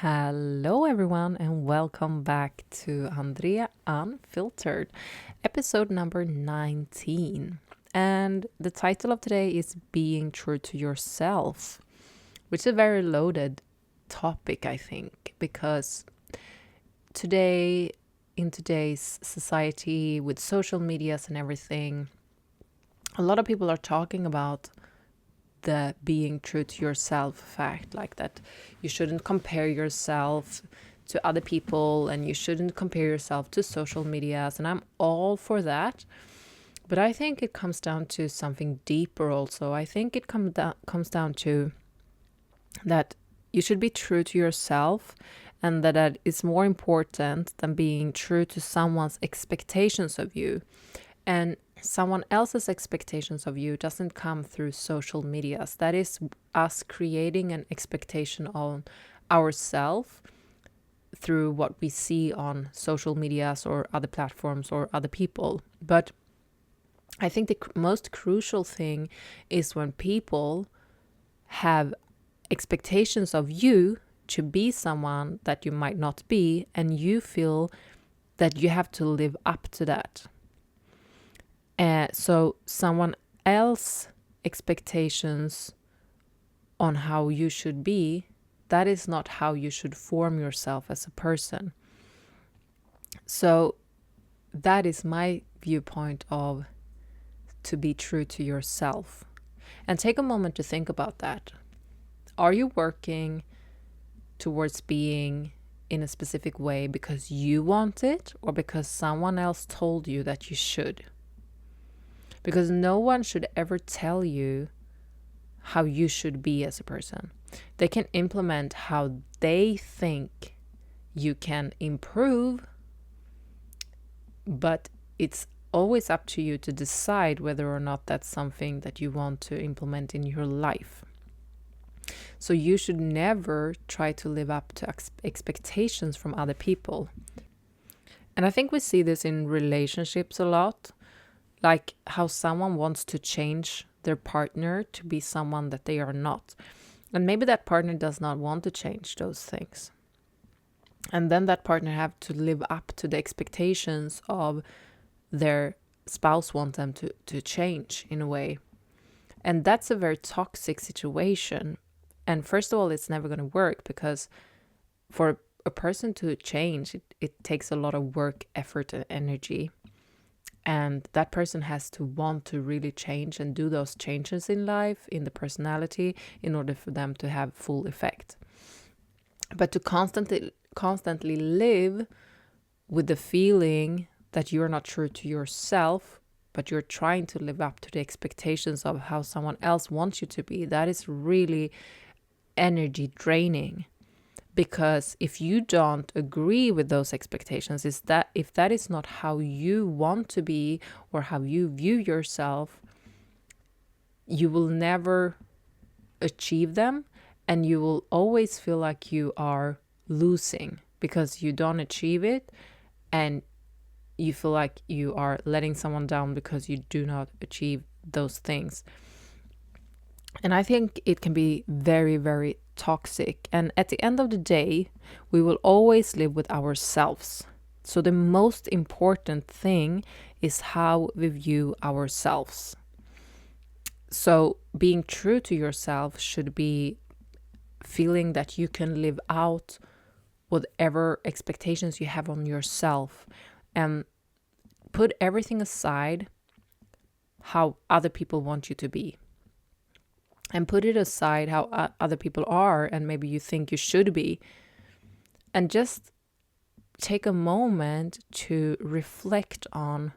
Hello, everyone, and welcome back to Andree Unfiltered, episode number 19. And the title of today is Being True to Yourself, which is a very loaded topic, I think, because in today's society, with social medias and everything, a lot of people are talking about the being true to yourself fact, like that you shouldn't compare yourself to other people and you shouldn't compare yourself to social medias, and I'm all for that. But I think it comes down to something deeper also. I think it comes down to that you should be true to yourself, and that is more important than being true to someone's expectations of you. And someone else's expectations of you doesn't come through social medias. That is us creating an expectation on ourselves through what we see on social medias or other platforms or other people. But I think the most crucial thing is when people have expectations of you to be someone that you might not be, and you feel that you have to live up to that. So someone else's expectations on how you should be, that is not how you should form yourself as a person. So that is my viewpoint of to be true to yourself. And take a moment to think about that. Are you working towards being in a specific way because you want it, or because someone else told you that you should? Because no one should ever tell you how you should be as a person. They can implement how they think you can improve, but it's always up to you to decide whether or not that's something that you want to implement in your life. So you should never try to live up to expectations from other people. And I think we see this in relationships a lot. Like how someone wants to change their partner to be someone that they are not. And maybe that partner does not want to change those things. And then that partner have to live up to the expectations of their spouse want them to change in a way. And that's a very toxic situation. And first of all, it's never going to work, because for a person to change, it takes a lot of work, effort, and energy. And that person has to want to really change and do those changes in life, in the personality, in order for them to have full effect. But to constantly live with the feeling that you're not true to yourself, but you're trying to live up to the expectations of how someone else wants you to be, that is really energy draining. Because if you don't agree with those expectations, if that is not how you want to be or how you view yourself, you will never achieve them, and you will always feel like you are losing because you don't achieve it, and you feel like you are letting someone down because you do not achieve those things. And I think it can be very, very toxic. And at the end of the day, we will always live with ourselves. So the most important thing is how we view ourselves. So being true to yourself should be feeling that you can live out whatever expectations you have on yourself, and put everything aside how other people want you to be. And put it aside how other people are and maybe you think you should be. And just take a moment to reflect on,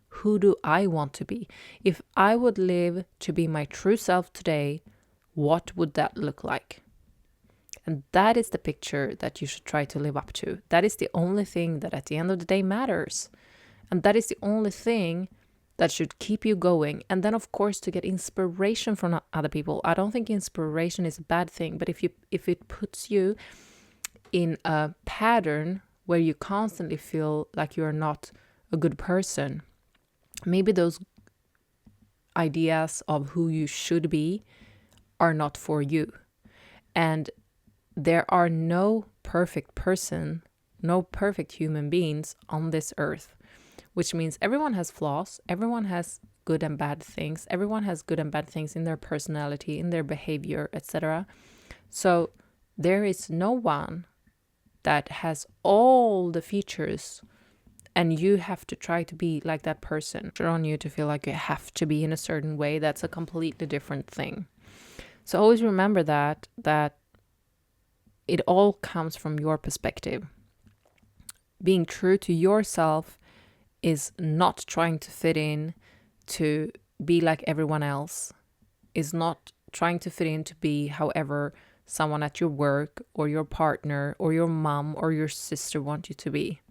who do I want to be? If I would live to be my true self today, what would that look like? And that is the picture that you should try to live up to. That is the only thing that at the end of the day matters. And that is the only thing that should keep you going. And then, of course, to get inspiration from other people. I don't think inspiration is a bad thing, but if it puts you in a pattern where you constantly feel like you're not a good person, maybe those ideas of who you should be are not for you. And there are no perfect person, no perfect human beings on this earth, which means everyone has flaws, everyone has good and bad things, everyone has good and bad things in their personality, in their behavior, etc. So there is no one that has all the features and you have to try to be like that person. On you to feel like you have to be in a certain way. That's a completely different thing. So always remember that it all comes from your perspective. Being true to yourself is not trying to fit in to be like everyone else, is not trying to fit in to be however someone at your work or your partner or your mom or your sister want you to be.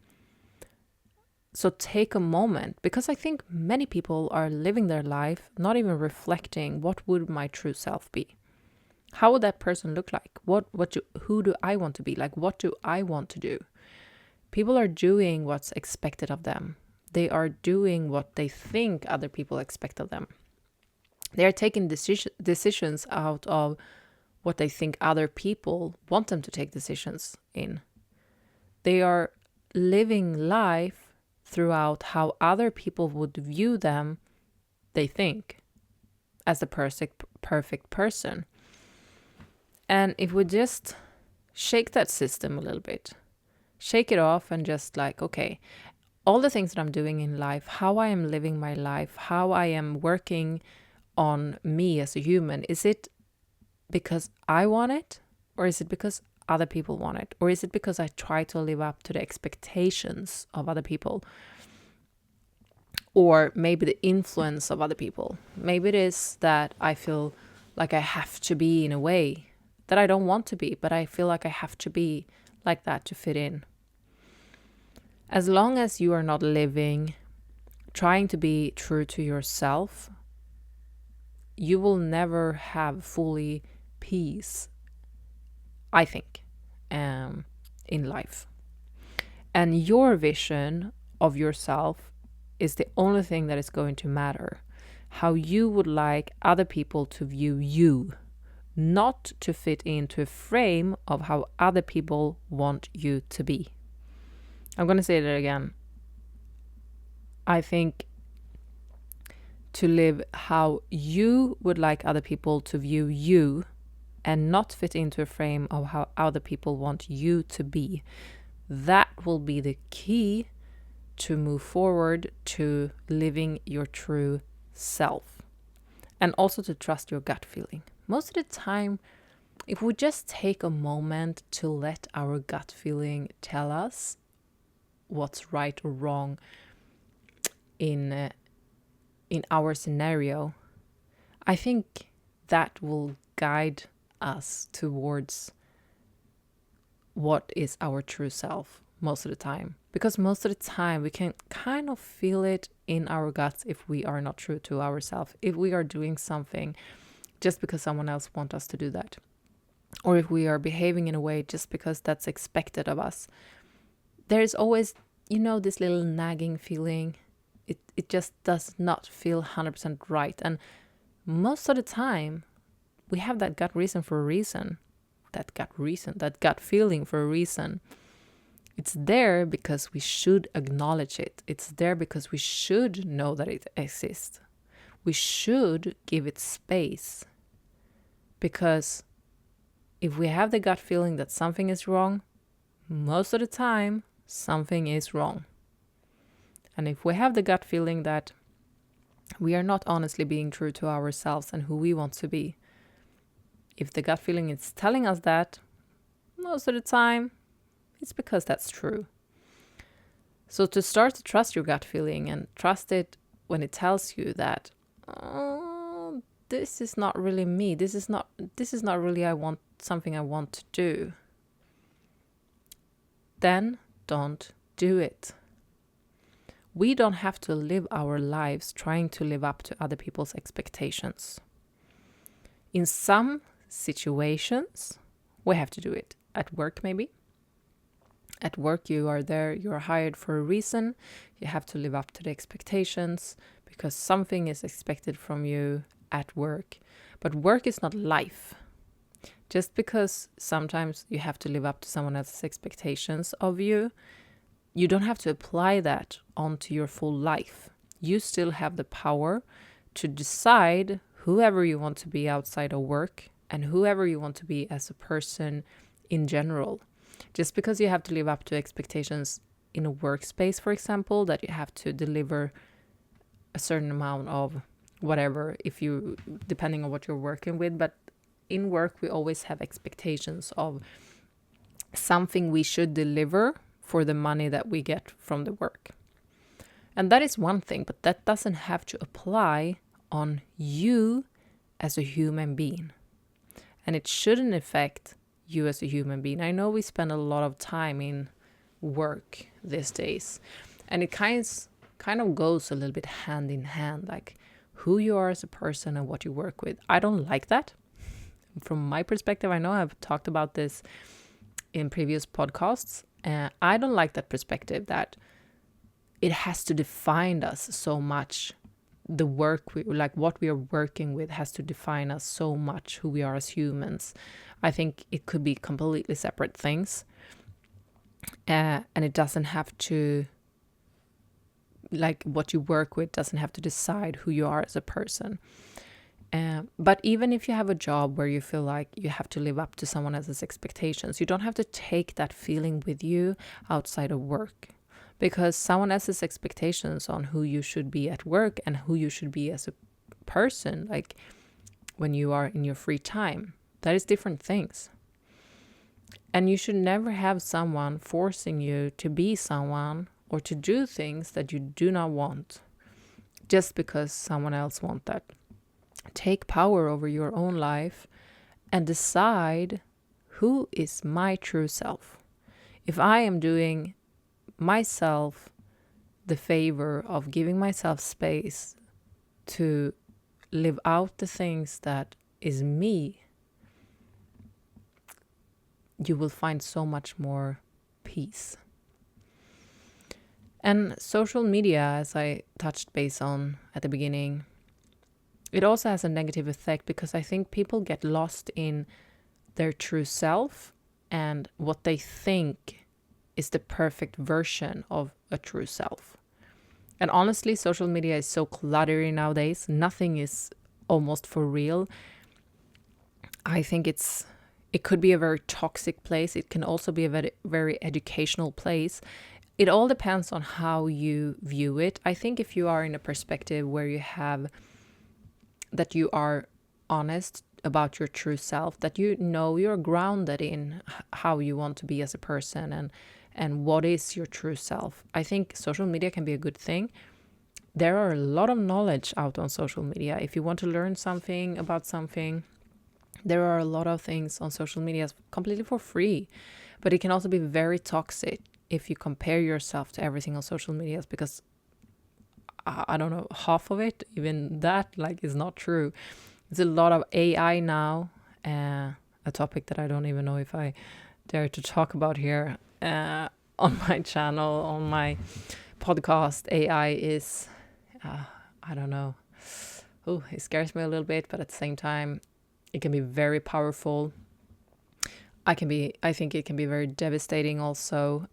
So take a moment, because I think many people are living their life not even reflecting what would my true self be. How would that person look like? Who do I want to be? Like, what do I want to do? People are doing what's expected of them. They are doing what they think other people expect of them. They are taking decisions out of what they think other people want them to take decisions in. They are living life throughout how other people would view them, they think, as the perfect person. And if we just shake that system a little bit, shake it off and just like, okay, all the things that I'm doing in life, how I am living my life, how I am working on me as a human, is it because I want it? Or is it because other people want it? Or is it because I try to live up to the expectations of other people? Or maybe the influence of other people. Maybe it is that I feel like I have to be in a way that I don't want to be, but I feel like I have to be like that to fit in. As long as you are not living, trying to be true to yourself, you will never have fully peace, I think, in life. And your vision of yourself is the only thing that is going to matter. How you would like other people to view you, not to fit into a frame of how other people want you to be. I'm going to say that again. I think to live how you would like other people to view you and not fit into a frame of how other people want you to be, that will be the key to move forward to living your true self. And also to trust your gut feeling. Most of the time, if we just take a moment to let our gut feeling tell us what's right or wrong in our scenario, I think that will guide us towards what is our true self most of the time. Because most of the time we can kind of feel it in our guts if we are not true to ourselves, if we are doing something just because someone else wants us to do that, or if we are behaving in a way just because that's expected of us. There's always, this little nagging feeling. It just does not feel 100% right. And most of the time, we have that gut reason for a reason. That gut feeling for a reason. It's there because we should acknowledge it. It's there because we should know that it exists. We should give it space. Because if we have the gut feeling that something is wrong, most of the time, something is wrong. And if we have the gut feeling that we are not honestly being true to ourselves and who we want to be, if the gut feeling is telling us that, most of the time, it's because that's true. So to start to trust your gut feeling and trust it when it tells you that, oh, this is not really me. This is not really something I want to do. Then don't do it. We don't have to live our lives trying to live up to other people's expectations. In some situations, we have to do it. At work, maybe. At work, you are there, you're hired for a reason. You have to live up to the expectations because something is expected from you at work. But work is not life. Just because sometimes you have to live up to someone else's expectations of you, you don't have to apply that onto your full life. You still have the power to decide whoever you want to be outside of work and whoever you want to be as a person in general. Just because you have to live up to expectations in a workspace, for example, that you have to deliver a certain amount of whatever, if you, depending on what you're working with, but in work we always have expectations of something we should deliver for the money that we get from the work. And that is one thing, but that doesn't have to apply on you as a human being. And it shouldn't affect you as a human being. I know we spend a lot of time in work these days, and it kind of goes a little bit hand in hand, like who you are as a person and what you work with. I don't like that. From my perspective, I know I've talked about this in previous podcasts. I don't like that perspective that it has to define us so much. The work, what we are working with has to define us so much, who we are as humans. I think it could be completely separate things. And it doesn't have to, what you work with doesn't have to decide who you are as a person. But even if you have a job where you feel like you have to live up to someone else's expectations, you don't have to take that feeling with you outside of work. Because someone else's expectations on who you should be at work and who you should be as a person, like when you are in your free time, that is different things. And you should never have someone forcing you to be someone or to do things that you do not want just because someone else wants that. Take power over your own life and decide who is my true self. If I am doing myself the favor of giving myself space to live out the things that is me, you will find so much more peace. And social media, as I touched base on at the beginning, it also has a negative effect because I think people get lost in their true self and what they think is the perfect version of a true self. And honestly, social media is so cluttery nowadays. Nothing is almost for real. I think it could be a very toxic place. It can also be a very, very educational place. It all depends on how you view it. I think if you are in a perspective where you have that you are honest about your true self, that you know you're grounded in how you want to be as a person and what is your true self, I think social media can be a good thing. There are a lot of knowledge out on social media. If you want to learn something about something, there are a lot of things on social media completely for free. But it can also be very toxic if you compare yourself to everything on social media, because I don't know, half of it, even that, is not true. There's a lot of AI now, a topic that I don't even know if I dare to talk about here on my channel, on my podcast. AI is, I don't know. Oh, it scares me a little bit, but at the same time, it can be very powerful. I think it can be very devastating also.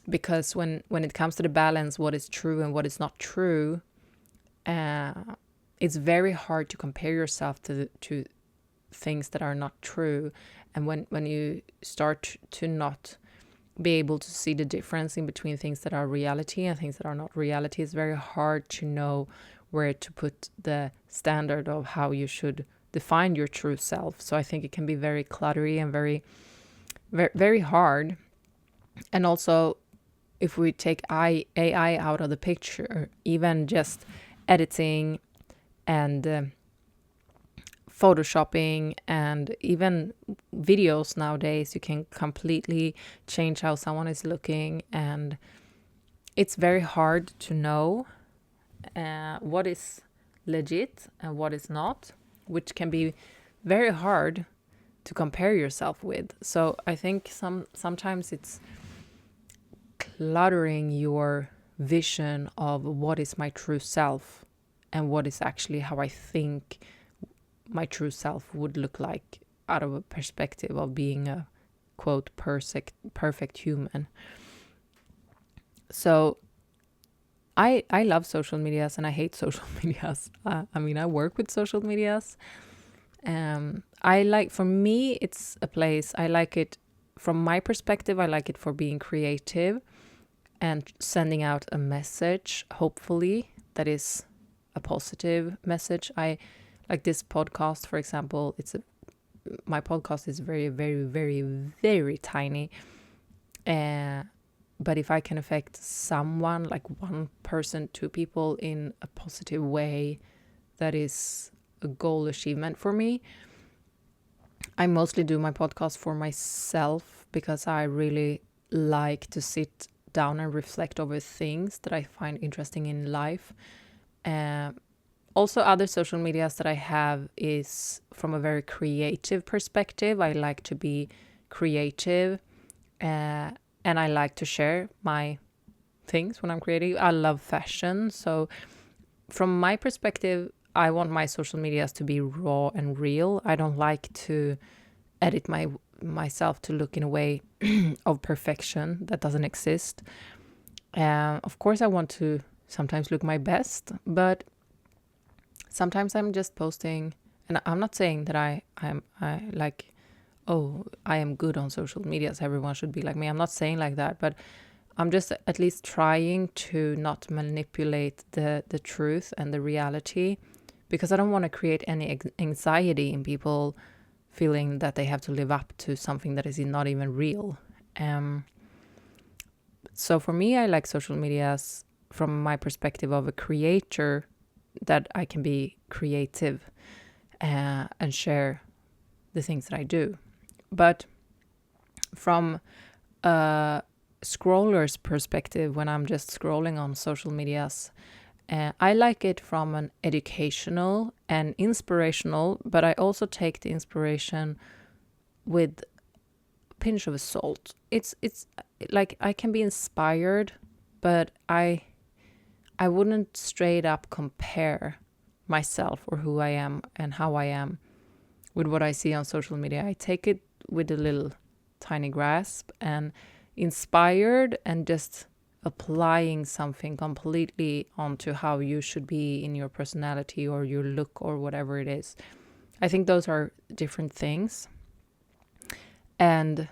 Because when it comes to the balance, what is true and what is not true, it's very hard to compare yourself to things that are not true. And when you start to not be able to see the difference in between things that are reality and things that are not reality, it's very hard to know where to put the standard of how you should define your true self. So I think it can be very cluttery and very, very, very hard. And also, if we take AI out of the picture, even just editing and photoshopping and even videos nowadays, you can completely change how someone is looking, and it's very hard to know what is legit and what is not, which can be very hard to compare yourself with. So I think sometimes it's cluttering your vision of what is my true self and what is actually how I think my true self would look like out of a perspective of being a quote perfect human. So I love social medias and I hate social medias. I mean, I work with social medias. For me, it's a place, I like it from my perspective, I like it for being creative and sending out a message, hopefully, that is a positive message. I like this podcast, for example, my podcast is very, very, very, very tiny. But if I can affect someone, like one person, two people in a positive way, that is a goal achievement for me. I mostly do my podcast for myself because I really like to sit down and reflect over things that I find interesting in life. Also, other social medias that I have is from a very creative perspective. I like to be creative and I like to share my things when I'm creating. I love fashion. So from my perspective, I want my social medias to be raw and real. I don't like to edit myself to look in a way of perfection that doesn't exist. Of course, I want to sometimes look my best, but sometimes I'm just posting, and I'm not saying that I am good on social media, so everyone should be like me. I'm not saying like that, but I'm just at least trying to not manipulate the truth and the reality, because I don't want to create any anxiety in people feeling that they have to live up to something that is not even real. So for me, I like social medias from my perspective of a creator, that I can be creative and share the things that I do. But from a scroller's perspective, when I'm just scrolling on social medias, I like it from an educational and inspirational, but I also take the inspiration with a pinch of salt. It's like I can be inspired, but I wouldn't straight up compare myself or who I am and how I am with what I see on social media. I take it with a little tiny grasp and inspired and just applying something completely onto how you should be in your personality or your look or whatever it is. I think those are different things. And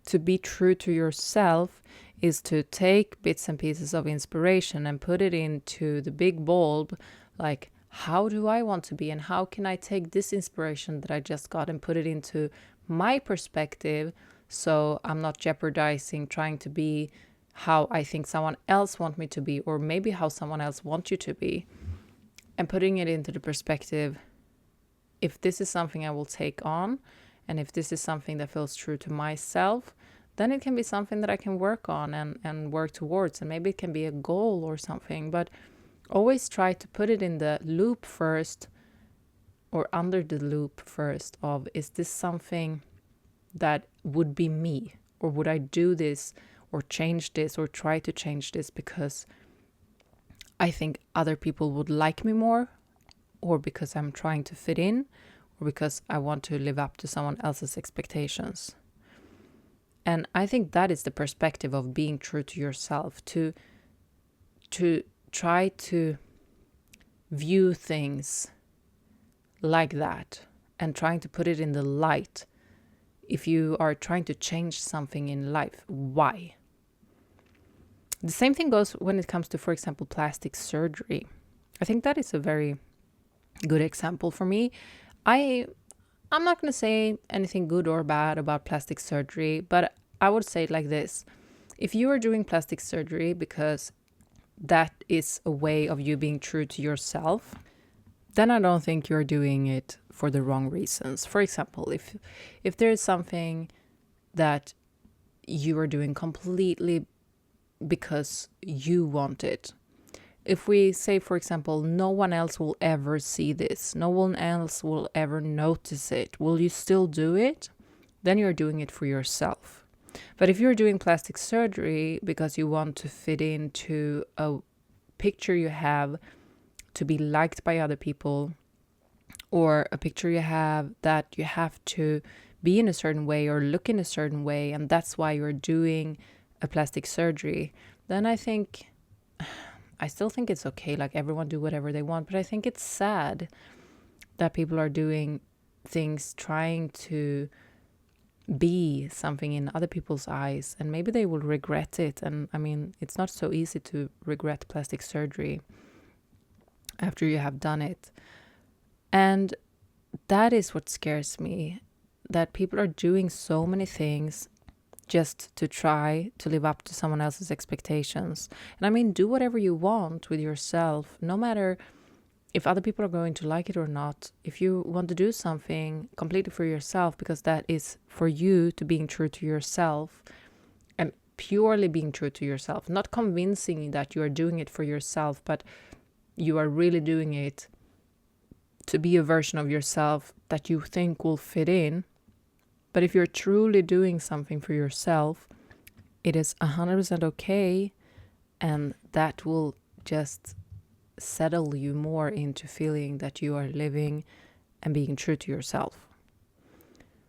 to be true to yourself is to take bits and pieces of inspiration and put it into the big bulb, like, how do I want to be, and how can I take this inspiration that I just got and put it into my perspective, so I'm not jeopardizing trying to be how I think someone else wants me to be, or maybe how someone else wants you to be, and putting it into the perspective, if this is something I will take on, and if this is something that feels true to myself, then it can be something that I can work on and work towards, and maybe it can be a goal or something. But always try to put it in the loop first, or under the loop first, of, is this something that would be me, or would I do this or change this or try to change this because I think other people would like me more, or because I'm trying to fit in, or because I want to live up to someone else's expectations. And I think that is the perspective of being true to yourself, to try to view things like that and trying to put it in the light. If you are trying to change something in life, why? The same thing goes when it comes to, for example, plastic surgery. I think that is a very good example for me. I'm not going to say anything good or bad about plastic surgery, but I would say it like this. If you are doing plastic surgery because that is a way of you being true to yourself, then I don't think you're doing it for the wrong reasons. For example, if there is something that you are doing completely because you want it. If we say, for example, no one else will ever see this, no one else will ever notice it, will you still do it? Then you're doing it for yourself. But if you're doing plastic surgery because you want to fit into a picture you have, to be liked by other people, or a picture you have that you have to be in a certain way or look in a certain way, and that's why you're doing a plastic surgery, then I still think it's okay. Like, everyone do whatever they want, but I think it's sad that people are doing things trying to be something in other people's eyes, and maybe they will regret it. And I mean, it's not so easy to regret plastic surgery after you have done it. And that is what scares me, that people are doing so many things just to try to live up to someone else's expectations. And I mean, do whatever you want with yourself, no matter if other people are going to like it or not. If you want to do something completely for yourself, because that is for you to being true to yourself and purely being true to yourself, not convincing that you are doing it for yourself, but you are really doing it to be a version of yourself that you think will fit in. But if you're truly doing something for yourself, it is 100% okay, and that will just settle you more into feeling that you are living and being true to yourself.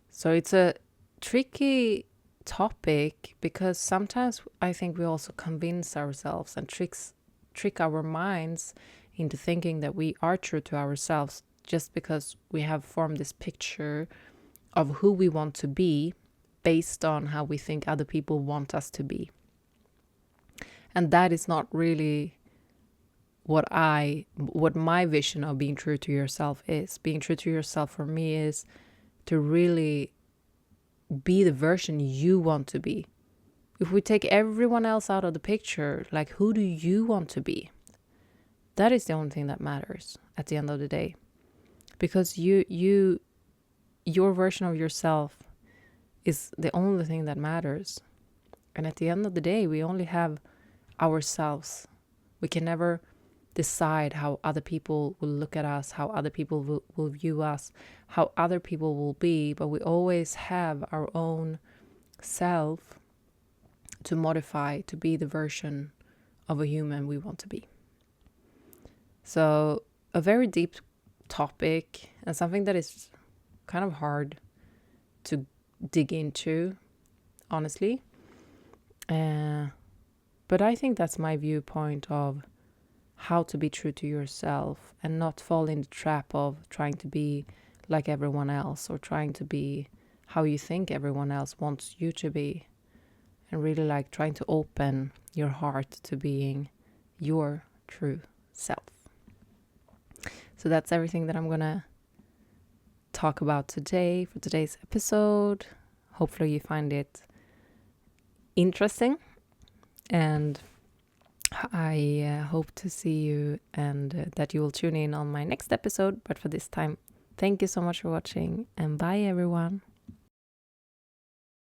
So it's a tricky topic, because sometimes I think we also convince ourselves and trick our minds into thinking that we are true to ourselves just because we have formed this picture of who we want to be based on how we think other people want us to be. And that is not really what my vision of being true to yourself is. Being true to yourself for me is to really be the version you want to be. If we take everyone else out of the picture, like, who do you want to be? That is the only thing that matters at the end of the day. Because your version of yourself is the only thing that matters. And at the end of the day, we only have ourselves. We can never decide how other people will look at us, how other people will view us, how other people will be, but we always have our own self to modify to be the version of a human we want to be. So, a very deep topic, and something that is kind of hard to dig into, honestly. But I think that's my viewpoint of how to be true to yourself and not fall in the trap of trying to be like everyone else, or trying to be how you think everyone else wants you to be, and really like trying to open your heart to being your true self. So that's everything that I'm gonna talk about today for today's episode. Hopefully you find it interesting, and I hope to see you and that you will tune in on my next episode. But for this time, thank you so much for watching, and bye everyone.